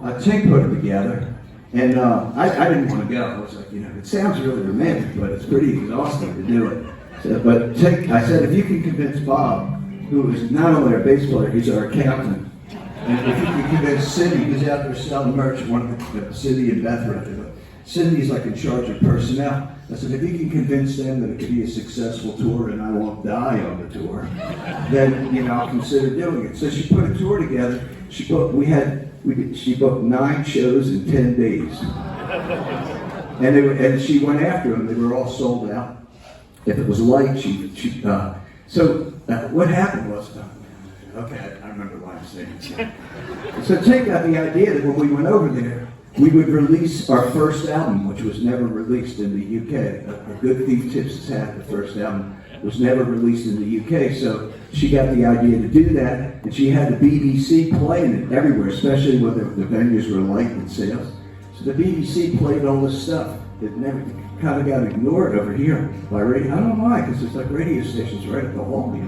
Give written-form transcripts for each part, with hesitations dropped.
Tink put it together, and I didn't want to go. I was like, it sounds really romantic, but it's pretty exhausting to do it. So, but Tink, I said, if you can convince Bob, who is not only our bass player, he's our accountant, and if you can convince Cindy, who's out there selling merch, one of the city in Bethlehem, Cindy's like in charge of personnel. I said, if you can convince them that it could be a successful tour and I won't die on the tour, then I'll consider doing it. So she put a tour together. She booked 9 shows in 10 days, and she went after them. They were all sold out. If it was light, what happened was, okay, I remember why I'm saying this. So Tink got the idea that when we went over there, we would release our first album, which was never released in the UK. A Good Thief Tips His Hat, the first album, was never released in the UK. So she got the idea to do that, and she had the BBC playing it everywhere, especially when the venues were light in sales. So the BBC played all this stuff that never kind of got ignored over here by radio. I don't know why, because there's like radio stations right at the hall here.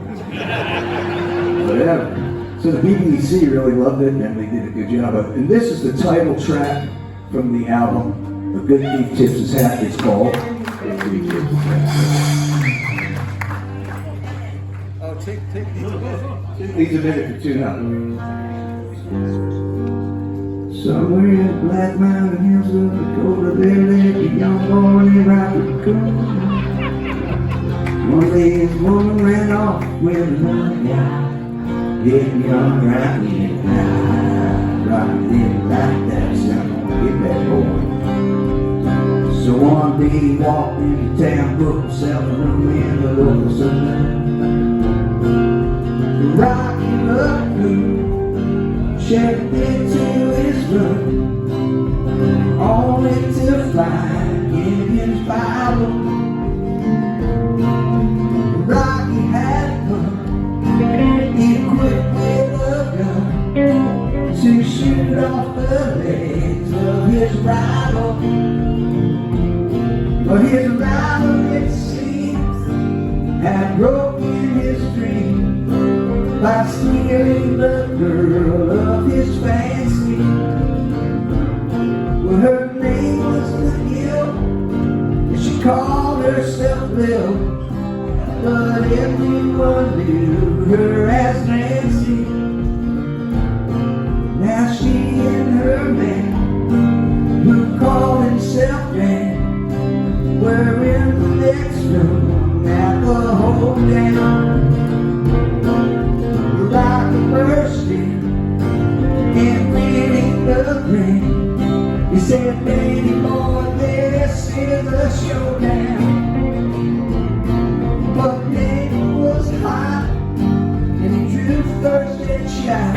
Whatever. So the BBC really loved it, and they did a good job of it. And this is the title track from the album, A Good Thief Tips His Hat, it's called. Oh, take these a minute. These a minute to tune up. Somewhere in the Black Mountain Hills of Dakota, there lived a young boy named Robert Coon. One day his woman ran off with another guy. Getting young, right in the Robert didn't like that sound, get that boy. So one day he walked into town, booked himself a room in the local saloon. Rocking up blue, checked into his room, only to find in his Bible, Rocky had come, equipped with a gun, to shoot off the legs of his rival. But his rival, it seems, had broken his dream by stealing the girl of his fancy. Well, her name was Lil, and she called herself Lil, but everyone knew her as Nancy. Now she and her man, who called himself Dan, were in the next room at the whole down. Like a bursting and winning the ring, he said, "Baby boy, this is a showdown." But Danny was hot, and he drew first and shot.